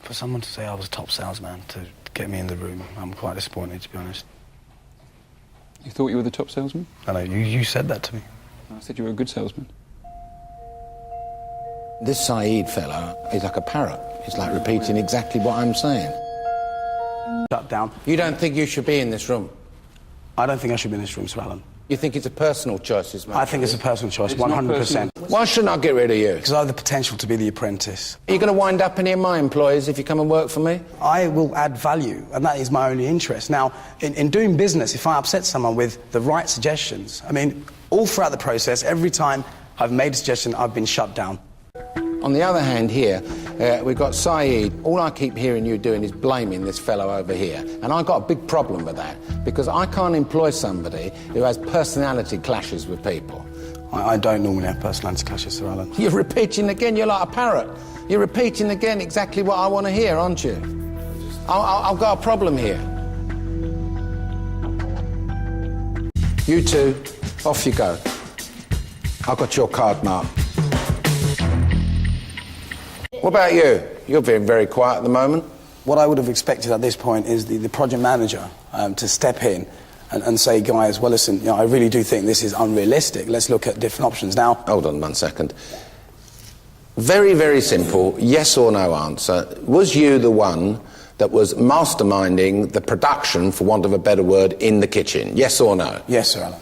For someone to say I was a top salesman to get me in the room, I'm quite disappointed, to be honest. You thought you were the top salesman? I know, you said that to me. I said you were a good salesman. This Syed fellow is like a parrot. He's like repeating exactly what I'm saying. Shut down. You don't think you should be in this room? I don't think I should be in this room, Sir Alan. You think it's a personal choice, this man? I think it's a personal choice, 100%. Why shouldn't I get rid of you? Because I have the potential to be the apprentice. Are you going to wind up any of my employees if you come and work for me? I will add value, and that is my only interest. Now, in doing business, if I upset someone with the right suggestions, I mean, all throughout the process, every time I've made a suggestion, I've been shut down. On the other hand here, we've got Syed. All I keep hearing you doing is blaming this fellow over here. And I've got a big problem with that, because I can't employ somebody who has personality clashes with people. I don't normally have personality clashes, Sir Alan. You're repeating again, you're like a parrot. You're repeating again exactly what I want to hear, aren't you? I've got a problem here. You two, off you go. I've got your card, Mark. What about you? You're being very quiet at the moment. What I would have expected at this point is the project manager to step in and say, guys, well, listen, you know, I really do think this is unrealistic. Let's look at different options. Now... Hold on 1 second. Very, very simple, yes or no answer. Was you the one that was masterminding the production, for want of a better word, in the kitchen? Yes or no? Yes, Sir Alan.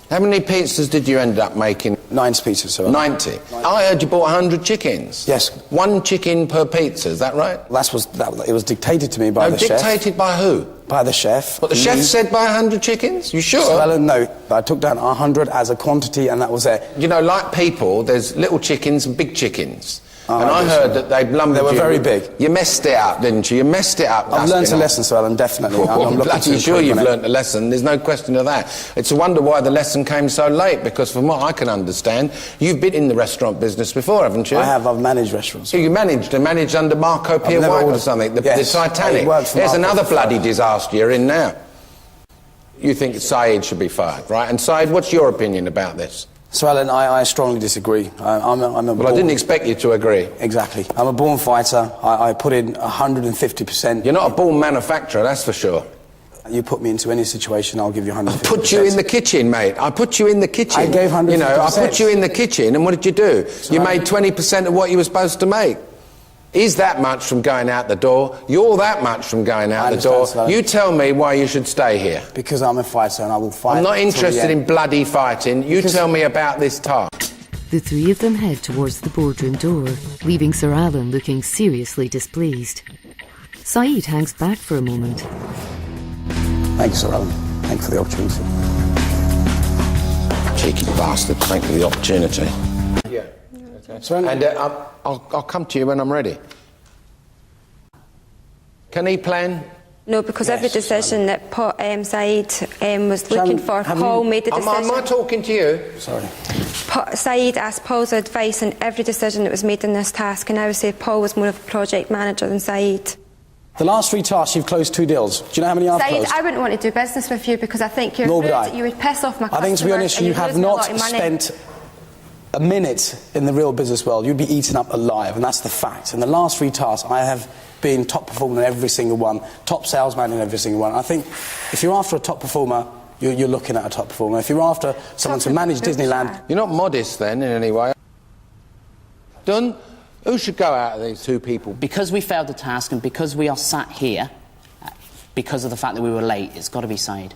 How many pizzas did you end up making? 9 pizzas, Sir Alan. 90. I heard you bought 100 chickens. Yes. 1 chicken per pizza, is that right? It was dictated to me by the chef. Dictated by who? By the chef. But the chef said buy 100 chickens? You sure? Sir Alan, no. I took down 100 as a quantity, and that was it. You know, like people, there's little chickens and big chickens. And I heard that they lumbered you. They were very big. You messed it up, didn't you? You messed it up. I've learned a lesson, Sir Alan, definitely. I'm bloody sure you've learnt a lesson. There's no question of that. It's a wonder why the lesson came so late, because from what I can understand, you've been in the restaurant business before, haven't you? I have. I've managed restaurants. So you managed under Marco Pier White or something, the Titanic. There's another bloody disaster you're in now. You think Syed should be fired, right? And Syed, what's your opinion about this? Sir Alan, I strongly disagree. Well, I didn't expect you to agree. Exactly. I'm a born fighter. I put in 150%. You're not a born manufacturer, that's for sure. You put me into any situation, I'll give you 150%. I put you in the kitchen, mate. I put you in the kitchen. I gave 150%. You know, I put you in the kitchen, and what did you do? You made 20% of what you were supposed to make. He's that much from going out the door. You're that much from going out the door. Sir. You tell me why you should stay here. Because I'm a fighter and I will fight. I'm not interested in bloody fighting. You tell me about this task. The three of them head towards the boardroom door, leaving Sir Alan looking seriously displeased. Syed hangs back for a moment. Thank you, Sir Alan. Thank you for the opportunity. Cheeky bastard. Thank you for the opportunity. Yeah. Okay. And I'll come to you when I'm ready. Can he plan? No, because every decision that Syed was looking for, Paul made the decision. Am I talking to you? Sorry. Syed asked Paul's advice on every decision that was made in this task, and I would say Paul was more of a project manager than Syed. The last 3 tasks, you've closed 2 deals. Do you know how many I've Syed, closed? I wouldn't want to do business with you because I think you're rude. You would piss off my customers. I think, to be honest, you have not spent a minute in the real business world. You'd be eaten up alive, and that's the fact. In the last 3 tasks, I have been top performer in every single one, top salesman in every single one. I think if you're after a top performer, you're looking at a top performer. If you're after someone to manage Disneyland... You're not modest, then, in any way. Dunn, who should go out of these 2 people? Because we failed the task and because we are sat here, because of the fact that we were late, it's got to be Syed.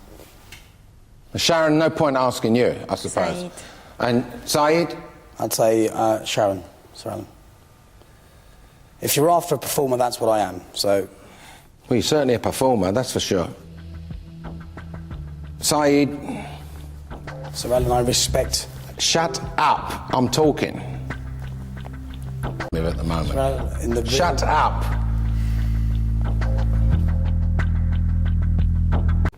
Sharon, no point asking you, I suppose. Syed. And Syed? I'd say Sharon, Sir Alan. If you're after a performer, that's what I am, so... Well, you're certainly a performer, that's for sure. Syed... Sir Alan, I respect... Shut up, I'm talking. At the moment. Shut up.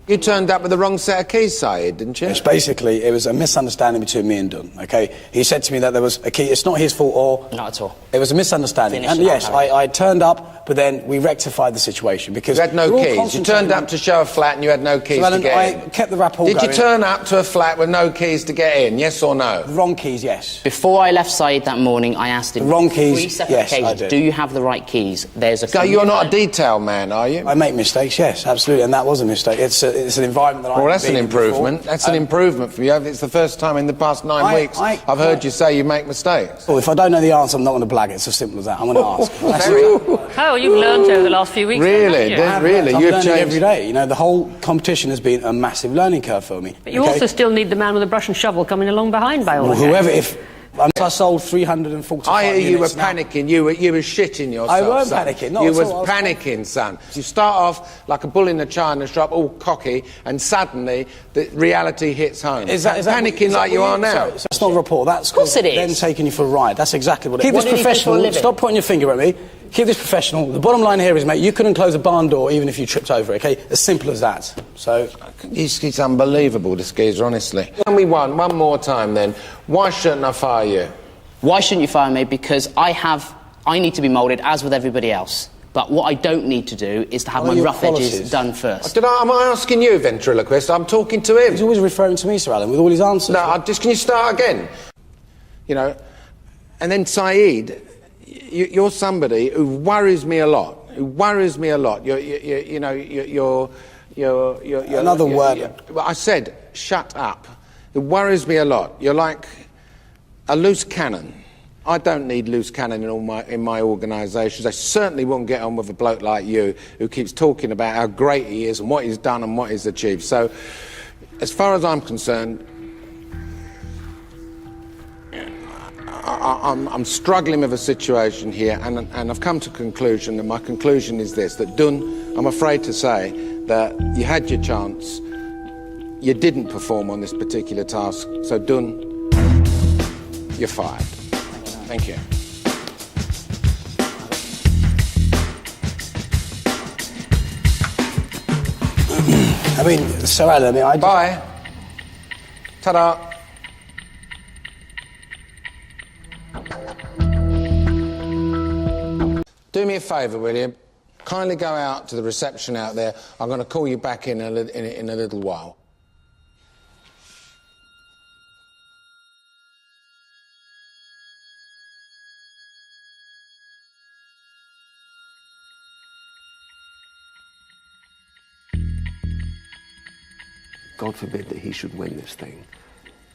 You turned up with the wrong set of keys, Syed, didn't you? Yes, basically, it was a misunderstanding between me and Dunn, okay? He said to me that there was a key. It's not his fault, or... Not at all. It was a misunderstanding. Finish and yes, I turned up but then we rectified the situation because You had no we're all keys. You concentrating turned up to show a flat and you had no keys So, Alan, to get I in. kept the rapport Did going. you turn up to a flat with no keys to get in, yes or no? Wrong keys, yes. Before I left Syed that morning, I asked him The wrong keys, 3 separate yes, I occasions, did. do you have the right keys? There's a So you're not a detail man, are you? I make mistakes, yes, absolutely, and that was a mistake. It's an environment that I Well, haven't that's an been in improvement. before. That's an improvement for you. It's the first time in the past 9 weeks I've heard you say you make mistakes. Well, if I don't know the answer, I'm not going to blag it. It's as simple as that. I'm going to ask. Oh, you've learned over the last few weeks. Really? haven't you? Really? I'm You've learning changed every day. You know, the whole competition has been a massive learning curve for me. But you also still need the man with the brush and shovel coming along behind by all Well, accounts. whoever, if I sold 345 I hear you were units now. panicking. You were shitting yourself. I weren't son. panicking, not You at was all. panicking, son. You start off like a bull in a china shop, all cocky, and suddenly the reality hits home. Is that panicking like you are now? Sorry, that's not a report. That's Of course it is. Them taking you for a ride. That's exactly what it is. Keep What this did he do for a professional. living? Stop pointing your finger at me. Keep this professional. The bottom line here is, mate, you couldn't close a barn door even if you tripped over it, okay? As simple as that. So... He's unbelievable, this geezer, honestly. Tell me one more time then. Why shouldn't I fire you? Why shouldn't you fire me? Because I need to be moulded, as with everybody else. But what I don't need to do is to have What are my your rough edges qualities? done first. Am I asking you, ventriloquist? I'm talking to him. He's always referring to me, Sir Alan, with all his answers. No, can you start again? You know, and then Syed, you're somebody who worries me a lot. Another word. I said, shut up. It worries me a lot. You're like a loose cannon. I don't need loose cannon in my organisations. I certainly won't get on with a bloke like you who keeps talking about how great he is and what he's done and what he's achieved. So, as far as I'm concerned, I'm struggling with a situation here, and I've come to a conclusion, and my conclusion is this, that Dun, I'm afraid to say that you had your chance, you didn't perform on this particular task, so Dun, you're fired. Thank you. I mean, Sir Alan, Bye. Ta-da. Do me a favour, will you? Kindly go out to the reception out there. I'm going to call you back in a little while. God forbid that he should win this thing.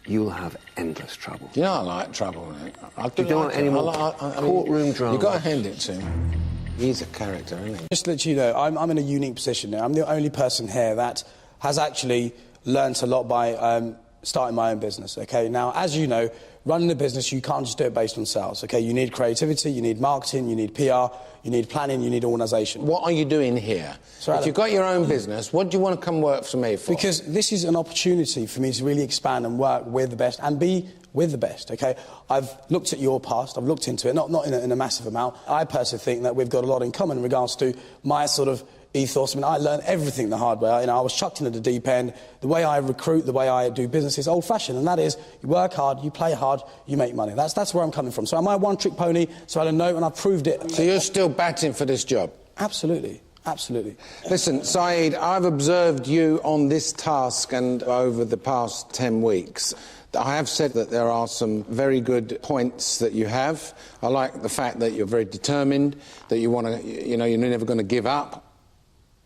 You'll have endless trouble. You know I like trouble, mate. I You don't want any more courtroom drama. You've got to hand it to him. He's a character, isn't he? just to let you know, I'm in a unique position now. I'm the only person here that has actually learnt a lot by starting my own business, okay? Now, as you know, running a business, you can't just do it based on sales, okay? You need creativity, you need marketing, you need PR, you need planning, you need organisation. What are you doing here? Sir Alan, if you've got your own business, what do you want to come work for me for? Because this is an opportunity for me to really expand and work with the best and be with the best, okay? I've looked at your past, I've looked into it, not in a massive amount. I personally think that we've got a lot in common in regards to my sort of ethos. I mean, I learned everything the hard way. I was chucked into the deep end. The way I recruit, the way I do business is old-fashioned, and that is you work hard, you play hard, you make money. That's where I'm coming from. So am I one-trick pony? So I don't know, and I've proved it. So you're still batting for this job? Absolutely. Absolutely. Listen, Syed, I've observed you on this task and over the past 10 weeks. I have said that there are some very good points that you have. I like the fact that you're very determined, that you want to, you're never going to give up.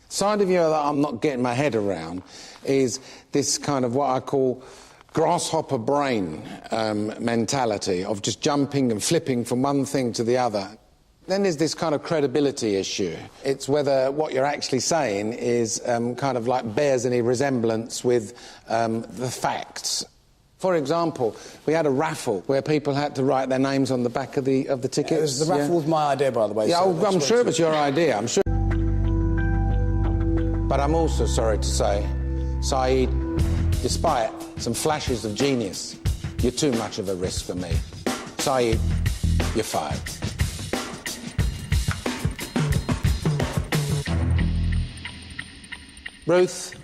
Side of you that I'm not getting my head around is this kind of what I call grasshopper brain mentality of just jumping and flipping from one thing to the other. Then there's this kind of credibility issue. It's whether what you're actually saying is kind of like bears any resemblance with the facts. For example, we had a raffle where people had to write their names on the back of the tickets. The raffle was my idea, by the way. Yeah, so I'm sure it was your idea. I'm sure. But I'm also sorry to say, Syed, despite some flashes of genius, you're too much of a risk for me. Syed, you're fired. Ruth,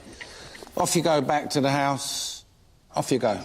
off you go back to the house. Off you go.